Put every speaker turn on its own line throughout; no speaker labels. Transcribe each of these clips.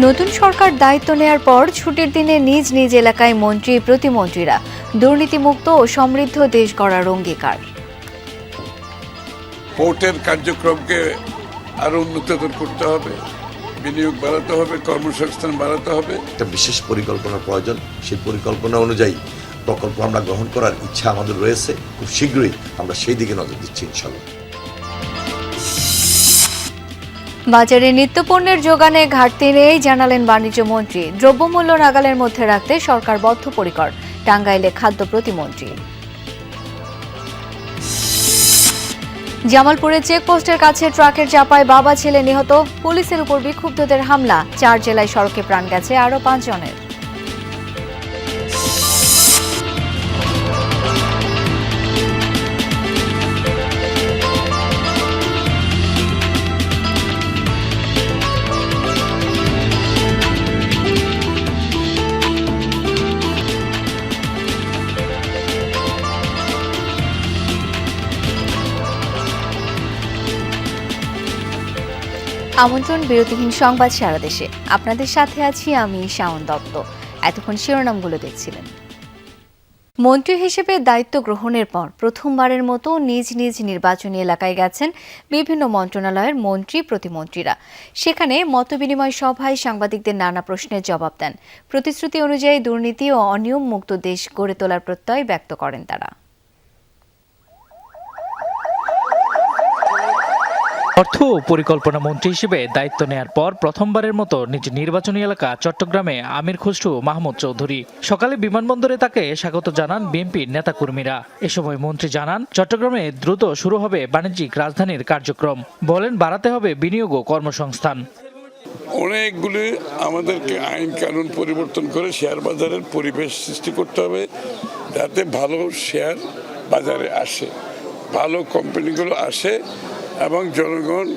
নতুন সরকার দায়িত্ব নেয়ার পর ছুটির দিনে নিজ নিজ এলাকায় মন্ত্রী প্রতিমন্ত্রীরা দুর্নীতিমুক্ত ও সমৃদ্ধ দেশ গড়ার অঙ্গীকার।
পোর্টের কার্যক্রমকে আরো উন্নততর করতে হবে, বিনিয়োগ বাড়াতে হবে, কর্মসংস্থান বাড়াতে হবে।
একটা বিশেষ পরিকল্পনার প্রয়োজন। সেই পরিকল্পনা অনুযায়ী প্রকল্প আমরা গ্রহণ করার ইচ্ছা আমাদের রয়েছে। খুব শীঘ্রই আমরা সেই দিকে নজর দিচ্ছি ইনশাআল্লাহ।
বাজারে নিত্যপণ্যের যোগানে ঘাটতি নেই জানালেন বাণিজ্য মন্ত্রী। দ্রব্যমূল্য নাগালের মধ্যে রাখতে সরকার বদ্ধপরিকর, টাঙ্গাইলে খাদ্য প্রতিমন্ত্রী। জামালপুরে চেকপোস্টের কাছে ট্রাকের চাপায় বাবা ছেলে নিহত, পুলিশের উপর বিক্ষুব্ধদের হামলা। 4 জেলায় সড়কে প্রাণ গেছে আরও 5 জনের। আমন্ত্রণ বিরতিহীন সংবাদ সারা দেশে। আপনাদের সাথে আছি আমি শাওন দত্ত। এতক্ষণ শিরোনামগুলো দেখছিলেন। মন্ত্রী হিসেবে দায়িত্ব গ্রহণের পর প্রথমবারের মতো নিজ নিজ নির্বাচনী এলাকায় গেছেন বিভিন্ন মন্ত্রণালয়ের মন্ত্রী প্রতিমন্ত্রীরা। সেখানে মতবিনিময় সভায় সাংবাদিকদের নানা প্রশ্নের জবাব দেন। প্রতিশ্রুতি অনুযায়ী দুর্নীতি ও অনিয়ম মুক্ত দেশ গড়ে তোলার প্রত্যয় ব্যক্ত করেন তারা।
অর্থ ও পরিকল্পনা মন্ত্রী হিসেবে দায়িত্ব নেয়ার পর প্রথমবারের মতো নিজ নির্বাচনী এলাকা চট্টগ্রামে আমির খসরু মাহমুদ চৌধুরী। সকালে বিমানবন্দরে তাকে স্বাগত জানান বিএনপির নেতাকর্মীরা। এ সময় মন্ত্রী জানান, চট্টগ্রামে দ্রুত শুরু হবে বাণিজ্যিক রাজধানীর কার্যক্রম। বলেন, বাড়াতে হবে বিনিয়োগ ও কর্মসংস্থান।
অনেকগুলি আমাদেরকে আইন কানুন পরিবর্তন করে শেয়ার বাজারের পরিবেশ সৃষ্টি করতে হবে, যাতে ভালো শেয়ার বাজারে আসে, ভালো কোম্পানিগুলো আসে এবং জনগণ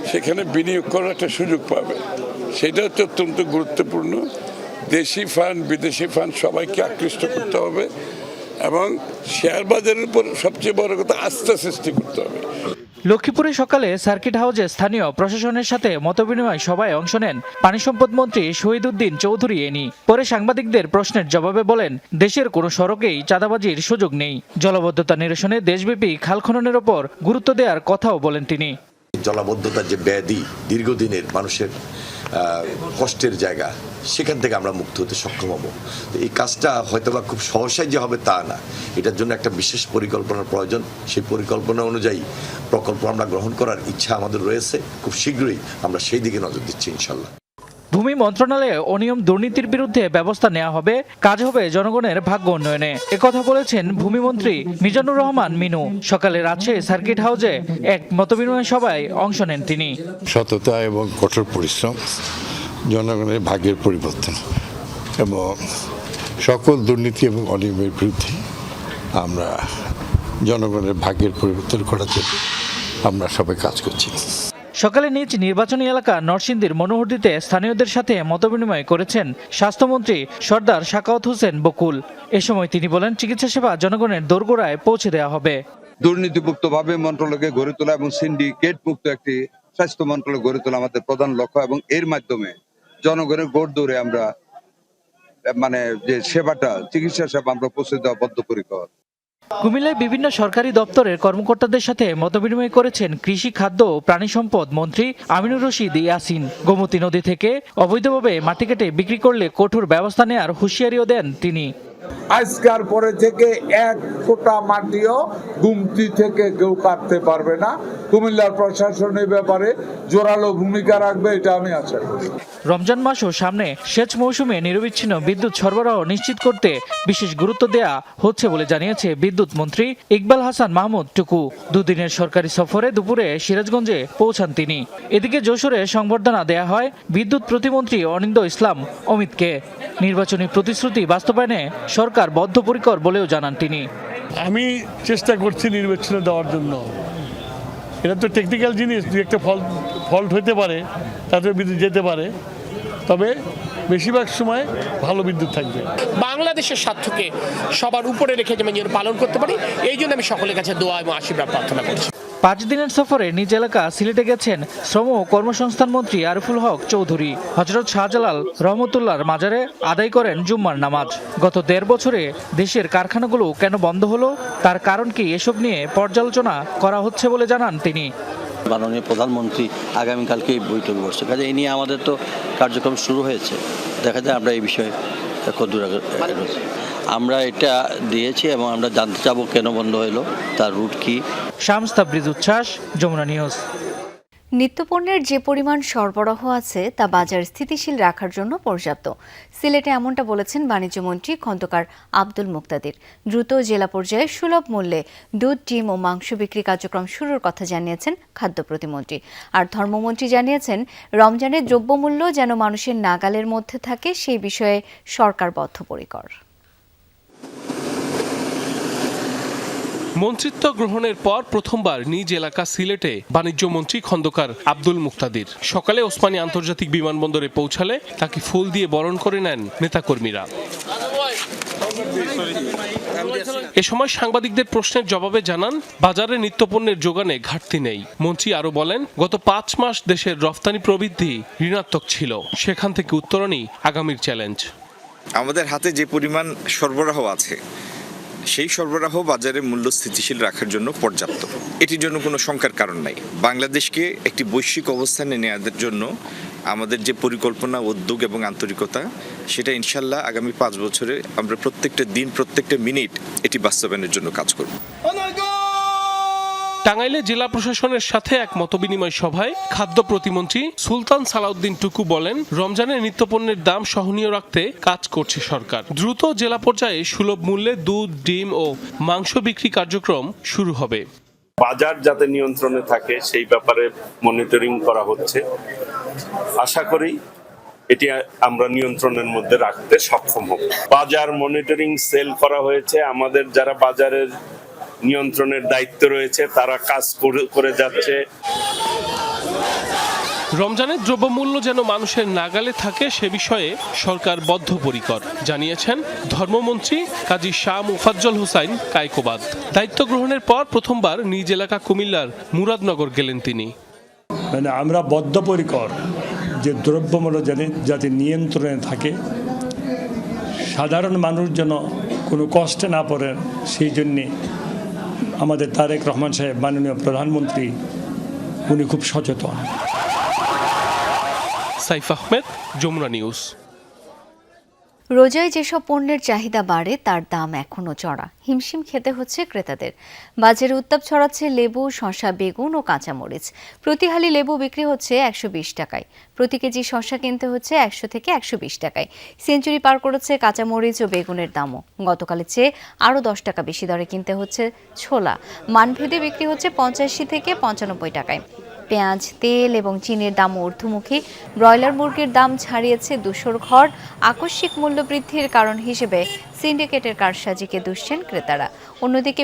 সেখানে বিনিয়োগ করার একটা সুযোগ পাবে। সেটা হচ্ছে অত্যন্ত গুরুত্বপূর্ণ। দেশি ফান্ড বিদেশি ফান্ড সবাইকে আকৃষ্ট করতে হবে এবং শেয়ার বাজারের উপর সবচেয়ে বড় কথা আস্থা সৃষ্টি করতে হবে।
লক্ষ্মীপুরে সকালে সার্কিট হাউসে স্থানীয় প্রশাসনের সাথে মতবিনিময় সভায় অংশ নেন পানি সম্পদ মন্ত্রী শহীদউদ্দিন চৌধুরী এনি। পরে সাংবাদিকদের প্রশ্নের জবাবে বলেন, দেশের কোনো সড়কেই চাঁদাবাজির সুযোগ নেই। জলাবদ্ধতা নিরসনে দেশব্যাপী খাল খননের ওপর গুরুত্ব দেওয়ার কথাও বলেন তিনি।
জলাবদ্ধতার যে ব্যাধি, দীর্ঘদিনের মানুষের কষ্টের জায়গা, সেখান থেকে আমরা মুক্ত হতে সক্ষম হব। তো এই কাজটা হয়তোবা খুব সহসাই যে হবে তা না, এটার জন্য একটা বিশেষ পরিকল্পনার প্রয়োজন। সেই পরিকল্পনা অনুযায়ী প্রকল্প আমরা গ্রহণ করার ইচ্ছা আমাদের রয়েছে। খুব শীঘ্রই আমরা সেই দিকে নজর দিচ্ছি ইনশাআল্লাহ।
ভূমি মন্ত্রণালয়ে অনিয়ম দুর্নীতির বিরুদ্ধে ব্যবস্থা নেওয়া হবে, কাজ হবে জনগণের ভাগ্য উন্নয়নে। একথা বলেছেন ভূমিমন্ত্রী মিজানুর রহমান মিনু। সকালে রাজশাহী সার্কিট হাউসে এক মতবিনিময় সভায় অংশ নেন তিনি।
সততা এবং কঠোর পরিশ্রম জনগণের ভাগ্যের পরিবর্তন এবং সকল দুর্নীতি এবং অনিয়মের বিরুদ্ধে আমরা জনগণের ভাগ্যের পরিবর্তন করার জন্য আমরা সবাই কাজ করছি।
সকালে নিজ নির্বাচনী এলাকা নরসিংদীর মনোহরদীতে স্থানীয়দের সাথে মতবিনিময় করেছেন স্বাস্থ্যমন্ত্রী সর্দার সাখাওয়াত হোসেন বকুল। এ সময় তিনি বলেন, চিকিৎসা সেবা জনগণের দোরগোড়ায় পৌঁছে দেওয়া হবে।
দুর্নীতিমুক্তভাবে মন্ত্রণালয়কে গড়ে তোলা এবং সিন্ডিকেট মুক্ত একটি স্বাস্থ্য মন্ত্রণালয় গড়ে তোলা আমাদের প্রধান লক্ষ্য এবং এর মাধ্যমে জনগণের গোড় দৌড়ে আমরা যে সেবাটা, চিকিৎসা সেবা আমরা পৌঁছে দেওয়া বদ্ধপরিকর।
কুমিল্লায় বিভিন্ন সরকারি দপ্তরের কর্মকর্তাদের সাথে মতবিনিময় করেছেন কৃষি, খাদ্য ও প্রাণী সম্পদ মন্ত্রী আমিনুর রশিদ ইয়াসিন। গোমতী নদী থেকে অবৈধভাবে মাটি কেটে বিক্রি করলে কঠোর ব্যবস্থা নেওয়ার হুঁশিয়ারিও দেন তিনি।
আজকার পরে থেকে 1 ফোঁটা মাটিও গুমতি থেকে কেউ কাটতে পারবে না। কুমিল্লার প্রশাসনের ব্যাপারে জোরালো ভূমিকা রাখবে, এটা আমি আশা করি।
রমজান মাসও সামনে, সেচ মৌসুমে নিরবিচ্ছিন্ন বিদ্যুৎ সরবরাহ নিশ্চিত করতে বিশেষ গুরুত্ব দেয়া হচ্ছে বলে জানিয়েছে বিদ্যুৎ মন্ত্রী ইকবাল হাসান মাহমুদ টুকু। দুদিনের সরকারি সফরে দুপুরে সিরাজগঞ্জে পৌঁছান তিনি। এদিকে যশোরে সংবর্ধনা দেয়া হয় বিদ্যুৎ প্রতিমন্ত্রী অনিন্দ্য ইসলাম অমিতকে। নির্বাচনী প্রতিশ্রুতি বাস্তবায়নে সরকার বদ্ধপরিকর বলেও জানান তিনি।
আমি চেষ্টা করছি নির্বাচনে দেওয়ার জন্য। এটা তো টেকনিক্যাল জিনিস, দু একটা ফল্ট হতে পারে, তাতে বিদ্যুৎ যেতে পারে। তবে বেশিরভাগ সময় ভালো বিদ্যুৎ থাকবে।
বাংলাদেশের স্বার্থকে সবার উপরে রেখে যেন পালন করতে পারি, এই জন্য আমি সকলের কাছে দোয়া এবং আশীর্বাদ প্রার্থনা করছি।
5 দিনের সফরে নিজ এলাকা সিলেটে গেছেন শ্রম ও কর্মসংস্থান মন্ত্রী আরিফুল হক চৌধুরী। হযরত শাহজালাল রহমতুল্লাহর মাজারে আদায় করেন জুম্মার নামাজ। গত 1.5 বছরে দেশের কারখানাগুলো কেন বন্ধ হলো, তার কারণ কি, এসব নিয়ে পর্যালোচনা করা হচ্ছে বলে জানান তিনি।
মাননীয় প্রধানমন্ত্রী আগামীকালকে বৈঠক বসছে, কাজে এই নিয়ে আমাদের তো কার্যক্রম শুরু হয়েছে। দেখা যায় আমরা এই বিষয়ে কতদূর আমরা এটা দিয়েছি এবং আমরা জানতে চাবো কেন বন্ধ হলো, তার রুট কি।
শামস তাবরিজ উচ্ছ্বাস, যমুনা নিউজ।
নিত্যপণ্যের যে পরিমাণ সরবরাহ আছে তা বাজার স্থিতিশীল রাখার জন্য পর্যাপ্ত। সিলেটে এমনটা বলেছেন বাণিজ্যমন্ত্রী খন্দকার আব্দুল মুক্তাদির। দ্রুত জেলা পর্যায়ে সুলভ মূল্যে দুধ, ডিম ও মাংস বিক্রি কার্যক্রম শুরুর কথা জানিয়েছেন খাদ্য প্রতিমন্ত্রী। আর ধর্মমন্ত্রী জানিয়েছেন, রমজানের দ্রব্যমূল্য যেন মানুষের নাগালের মধ্যে থাকে সেই বিষয়ে সরকার বদ্ধপরিকর।
মন্ত্রিত্ব গ্রহণের পর প্রথমবার নিজ এলাকা সিলেটে বাণিজ্যমন্ত্রী খন্দকার আব্দুল মুক্তাদির। সকালে ওসমানী আন্তর্জাতিক বিমানবন্দরে পৌঁছালে তাকে ফুল দিয়ে বরণ করে নেন নেতাকর্মীরা। এ সময় সাংবাদিকদের প্রশ্নের জবাবে জানান, বাজারে নিত্যপণ্যের যোগানে ঘাটতি নেই। মন্ত্রী আরো বলেন, গত 5 মাস দেশের রফতানি প্রবৃদ্ধি ঋণাত্মক ছিল, সেখান থেকে উত্তরণই আগামীর চ্যালেঞ্জ।
আমাদের হাতে যে পরিমাণ সরবরাহ আছে সেই সরবরাহ বাজারে মূল্য স্থিতিশীল রাখার জন্য পর্যাপ্ত। এটির জন্য কোনো শঙ্কার কারণ নাই। বাংলাদেশকে একটি বৈশ্বিক অবস্থানে নেওয়ার জন্য আমাদের যে পরিকল্পনা, উদ্যোগ এবং আন্তরিকতা, সেটা ইনশাল্লাহ আগামী 5 বছরে আমরা প্রত্যেকটা দিন, প্রত্যেকটা মিনিট এটি বাস্তবায়নের জন্য কাজ করব।
টাঙ্গাইলে জেলা প্রশাসনের সাথে এক মতবিনিময় সভায় খাদ্য প্রতিমন্ত্রী সুলতান সালাউদ্দিন টুকু বলেন, রমজানের নিত্যপণ্যের দাম সহনীয় রাখতে কাজ করছে সরকার। দ্রুত জেলা পর্যায়ে সুলভ মূল্যে দুধ, ডিম ও মাংস বিক্রি কার্যক্রম শুরু হবে।
বাজার যাতে নিয়ন্ত্রণে থাকে সেই ব্যাপারে মনিটরিং করা হচ্ছে। আশা করি এটি আমরা নিয়ন্ত্রণের মধ্যে রাখতে সক্ষম হব। বাজার মনিটরিং সেল করা হয়েছে। আমাদের যারা বাজারের নিয়ন্ত্রণের দায়িত্ব রয়েছে তারা কাজ করে যাচ্ছে।
রমজানের দ্রব্যমূল্য যেন মানুষের নাগালে থাকে সে বিষয়ে সরকার বদ্ধপরিকর, জানিয়েছেন ধর্মমন্ত্রী কাজী শাহ মুফাজ্জল হোসাইন কায়কোবাদ। দায়িত্ব গ্রহণের পর প্রথমবার নিজ এলাকা কুমিল্লার মুরাদনগর গেলেন তিনি।
মানে আমরা বদ্ধপরিকর যে দ্রব্যমূল্য যাতে নিয়ন্ত্রণে থাকে, সাধারণ মানুষ যেন কোনো কষ্টে না পড়ে, সেই জন্যে আমাদের তারেক রহমান সাহেব মাননীয় প্রধানমন্ত্রী উনি খুব সচেতন।
সাইফ আহমেদ, যমুনা নিউজ।
রোজায় যেসব পণ্যের চাহিদা বাড়ে তার দাম এখনও চড়া। হিমশিম খেতে হচ্ছে ক্রেতাদের। বাজারে উত্তাপ ছড়াচ্ছে লেবু, শসা, বেগুন ও কাঁচামরিচ। প্রতি হালি লেবু বিক্রি হচ্ছে 120 টাকায়, প্রতি কেজি শসা কিনতে হচ্ছে 100 থেকে 120 টাকায়। সেঞ্চুরি পার করেছে কাঁচামরিচ ও বেগুনের দামও। গতকালের চেয়ে আরও 10 টাকা বেশি দরে কিনতে হচ্ছে ছোলা। মানভেদে বিক্রি হচ্ছে 85 থেকে 95 টাকায়। পেঁয়াজ, তেল এবং চিনির দাম ঊর্ধ্বমুখী। ব্রয়লার মুরগির দাম ছাড়িয়েছে 200 ঘর। আকস্মিক মূল্যবৃদ্ধির কারণ হিসেবে সিন্ডিকেটের কারসাজিকে দুষছেন ক্রেতারা। অন্যদিকে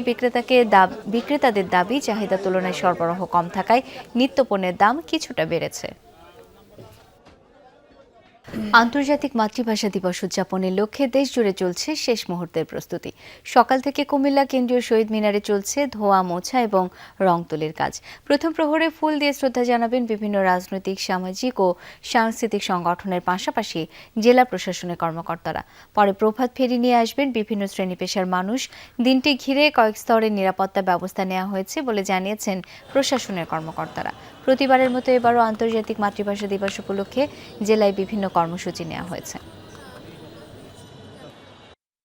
বিক্রেতাদের দাবি, চাহিদা তুলনায় সরবরাহ কম থাকায় নিত্যপণ্যের দাম কিছুটা বেড়েছে। আন্তর্জাতিক মাতৃভাষা দিবস উদযাপনের লক্ষ্যে দেশ জুড়ে চলছে শেষ মুহূর্তের প্রস্তুতি। সকাল থেকে কুমিল্লা কেন্দ্রীয় শহীদ মিনারে চলছে ধোয়া মোছা এবং রং তুলির কাজ। প্রথম প্রহরে ফুল দিয়ে শ্রদ্ধা জানাবেন বিভিন্ন রাজনৈতিক, সামাজিক ও সাংস্কৃতিক সংগঠনের পাশাপাশি জেলা প্রশাসনের কর্মকর্তারা। পরে প্রভাত ফেরি নিয়ে আসবেন বিভিন্ন শ্রেণী পেশার মানুষ। দিনটি ঘিরে কয়েক স্তরের নিরাপত্তা ব্যবস্থা নেওয়া হয়েছে বলে জানিয়েছেন প্রশাসনের কর্মকর্তারা। প্রতিবারের মতো এবারও আন্তর্জাতিক মাতৃভাষা দিবস উপলক্ষে জেলায় বিভিন্ন কর্মসূচি নেওয়া হয়েছে।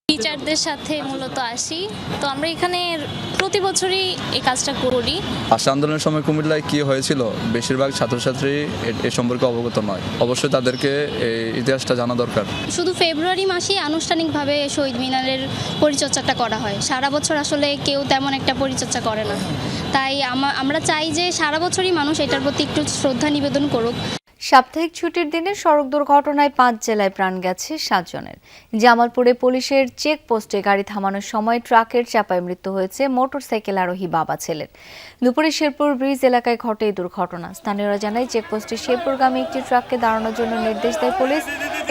টিচারদের সাথে মূলত আসি, তো আমরা এখানে প্রতি বছরই এই কাজটা করি।
ভাষা আন্দোলনের সময় কুমিল্লায় কি হয়েছিল বেশিরভাগ ছাত্রছাত্রী এ সম্পর্কে অবগত নয়। অবশ্যই তাদেরকে এই ইতিহাসটা জানা দরকার।
শুধু ফেব্রুয়ারি মাসেই আনুষ্ঠানিকভাবে শহীদ মিনারের পরিচর্যাটা করা হয়। সারা বছর আসলে কেউ তেমন একটা পরিচর্যা করে না, তাই আমরা চাই যে সারা বছরই মানুষ এটার প্রতি একটু শ্রদ্ধা নিবেদন করুক।
সাপ্তাহিক ছুটির দিনে সড়ক দুর্ঘটনায় 5 জেলায় প্রাণ গেছে 7 জনের। জামালপুরে পুলিশের চেকপোস্টে গাড়ি থামানোর সময় ট্রাকের চাপায় মৃত্যু হয়েছে মোটরসাইকেল আরোহী বাবা ছেলের। দুপুরে শেরপুর ব্রিজ এলাকায় ঘটে এই দুর্ঘটনা। স্থানীয়রা জানায় চেকপোস্টে শেরপুরগামী একটি ট্রাককে দাঁড়ানোর জন্য নির্দেশ দেয় পুলিশ।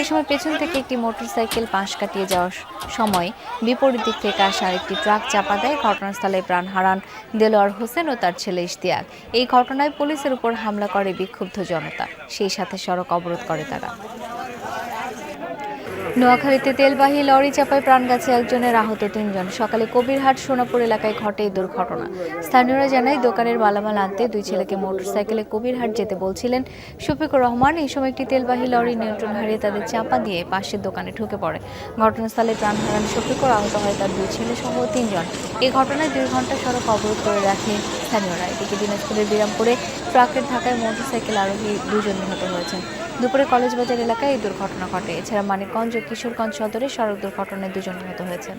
এ সময় পেছন থেকে একটি মোটরসাইকেল পাশ কাটিয়ে যাওয়ার সময় বিপরীত দিক থেকে আসা আরেকটি ট্রাক চাপা দেয়। ঘটনাস্থলে প্রাণ হারান দেলোয়ার হোসেন ও তার ছেলে ইশতিয়াক। এই ঘটনায় পুলিশের উপর হামলা করে বিক্ষুব্ধ জনতা, সেই সাথে সড়ক অবরোধ করে তারা। নোয়াখালীতে তেলবাহী লরি চাপায় প্রাণ গেছে একজনের, আহত 3 জন। সকালে কবিরহাট সোনাপুর এলাকায় ঘটে এই দুর্ঘটনা। স্থানীয়রা জানায় দোকানের মালামাল আনতে 2 ছেলেকে মোটরসাইকেলে কবিরহাট যেতে বলছিলেন শফিকুর রহমান। এই সময় একটি তেলবাহী লরি নিয়ন্ত্রণ হারিয়ে তাদের চাপা দিয়ে পাশের দোকানে ঢুকে পড়ে। ঘটনাস্থলে প্রাণ হারান শফিকুর, আহত হয় তার 2 ছেলে সহ 3 জন। এই ঘটনায় 2 ঘন্টা সড়ক অবরোধ করে রাখে স্থানীয়রা। এদিকে দিনাজপুরের বিরামপুরে ট্রাকের ধাক্কায় মোটরসাইকেল আরোহী 2 জন নিহত হয়েছেন। দুপুরে কলেজ বাজার এলাকায় এই দুর্ঘটনা ঘটে। এছাড়া মানিকগঞ্জ ও কিশোরগঞ্জ সদরে সড়ক দুর্ঘটনায় 2 জন নিহত হয়েছেন।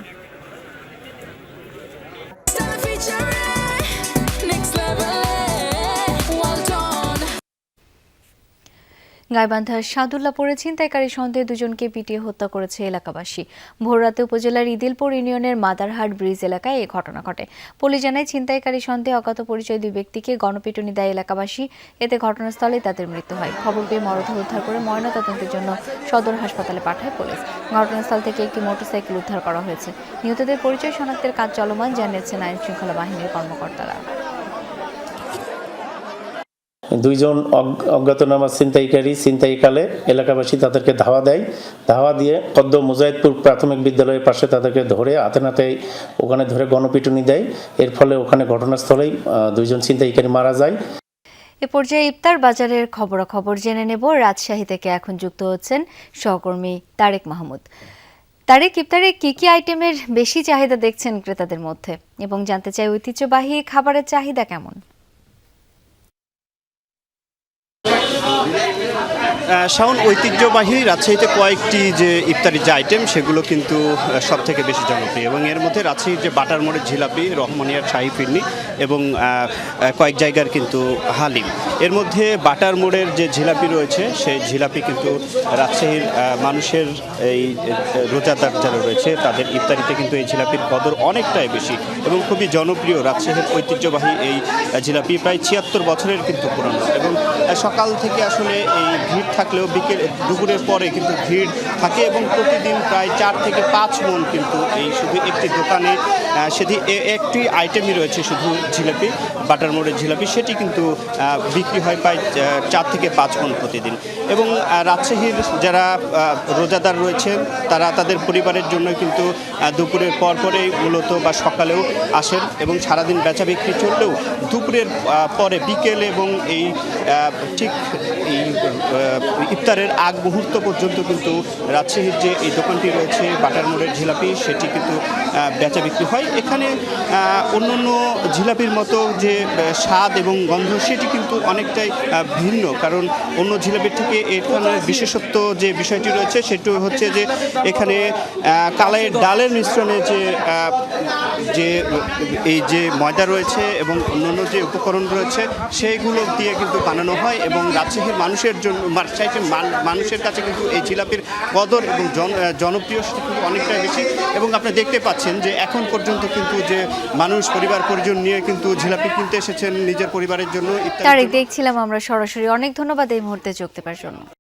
গাইবান্ধার সাদুল্লাপুরে ছিনতাইকারী সন্দেহে 2 জনকে পিটিয়ে হত্যা করেছে এলাকাবাসী। ভোররাতে উপজেলার ইদিলপুর ইউনিয়নের মাদারহাট ব্রিজ এলাকায় এই ঘটনা ঘটে। পুলিশ জানায় ছিনতাইকারী সন্দেহে অজ্ঞাত পরিচয় 2 ব্যক্তিকে গণপিটুনি দেয় এলাকাবাসী। এতে ঘটনাস্থলেই তাদের মৃত্যু হয়। খবর পেয়ে মরদেহ উদ্ধার করে ময়নাতদন্তের জন্য সদর হাসপাতালে পাঠায় পুলিশ। ঘটনাস্থল থেকে একটি মোটরসাইকেল উদ্ধার করা হয়েছে। নিহতদের পরিচয় শনাক্তের কাজ চলমান জানিয়েছেন আইন শৃঙ্খলা বাহিনীর কর্মকর্তারা।
2 জন অজ্ঞাতনামা ছিনতাইকালে এলাকাবাসী তাদেরকে ধাওয়া দেয়। ধাওয়া দিয়ে কদ্দ মুজাহিদপুর প্রাথমিক বিদ্যালয়ের পাশে তাদেরকে ধরে হাতে নাতে ওখানে ধরে গণপিটুনি দেয়। এর ফলে ওখানে ঘটনাস্থলেই 2 জন ছিনতাইকারী মারা যায়।
এ পর্যায়ে ইফতার বাজারের খবরাখবর জেনে নেব। রাজশাহী থেকে এখন যুক্ত হচ্ছেন সহকর্মী তারেক মাহমুদ। তারেক, ইফতারে কি কি আইটেমের বেশি চাহিদা দেখছেন ক্রেতাদের মধ্যে, এবং জানতে চাই ঐতিহ্যবাহী খাবারের চাহিদা কেমন?
শাওন, ঐতিহ্যবাহী রাজশাহীতে কয়েকটি যে ইফতারি যে আইটেম সেগুলো কিন্তু সব থেকে বেশি জনপ্রিয়, এবং এর মধ্যে রাজশাহীর যে বাটার মোড়ের জিলাপি, রহমানিয়ার শাহী ফিরনি এবং কয়েক জায়গার কিন্তু হালিম। এর মধ্যে বাটার মোড়ের যে জিলাপি রয়েছে সেই জিলাপি কিন্তু রাজশাহীর মানুষের এই রোজাদার যারা রয়েছে তাদের ইফতারিতে কিন্তু এই জিলাপির কদর অনেকটাই বেশি এবং খুবই জনপ্রিয়। রাজশাহীর ঐতিহ্যবাহী এই জিলাপি প্রায় 76 বছরের কিন্তু পুরনো, এবং সকাল থেকে আসলে এই ভিড় থাকলেও দুপুরের পরে কিন্তু ভিড় থাকে, এবং প্রতিদিন প্রায় 4 থেকে 5 মণ কিন্তু এই শুধু একটি দোকানে সেটি একটি আইটেমই রয়েছে শুধু জিলাপি, বাটার মোড়ের জিলাপি, সেটি কিন্তু বিক্রি হয় প্রায় 4 থেকে 5 মণ প্রতিদিন। এবং রাজশাহীর যারা রোজাদার রয়েছেন তারা তাদের পরিবারের জন্য কিন্তু দুপুরের পরেই মূলত বা সকালেও আসেন, এবং সারাদিন বেচা বিক্রি চললেও দুপুরের পরে বিকেল এবং এই ঠিক এই ইফতারের আগ মুহূর্ত পর্যন্ত কিন্তু রাজশাহীর যে এই দোকানটি রয়েছে বাটার মোড়ের জিলাপি সেটি কিন্তু বেচা বিক্রি হয়। এখানে অন্যান্য জিলাপির মতো যে স্বাদ এবং গন্ধ সেটি কিন্তু অনেকটাই ভিন্ন, কারণ অন্য জিলাপির থেকে এখানে বিশেষত্ব যে বিষয়টি রয়েছে সেটি হচ্ছে যে এখানে কালাইয়ের ডালের মিশ্রণে যে এই যে ময়দা রয়েছে এবং অন্যান্য যে উপকরণ রয়েছে সেইগুলো দিয়ে কিন্তু বানানো হয়, এবং রাজশাহীর মানুষের কাছে কিন্তু এই জিলাপির কদর এবং জনপ্রিয় কিন্তু অনেকটাই বেশি। এবং আপনি দেখতে পাচ্ছেন যে এখন পর্যন্ত কিন্তু যে মানুষ পরিবার পরিজন নিয়ে কিন্তু জিলাপি কিনতে এসেছেন নিজের পরিবারের জন্য।
তারেক, দেখছিলাম আমরা সরাসরি। অনেক ধন্যবাদ এই মুহূর্তে যোগ দেওয়ার জন্য।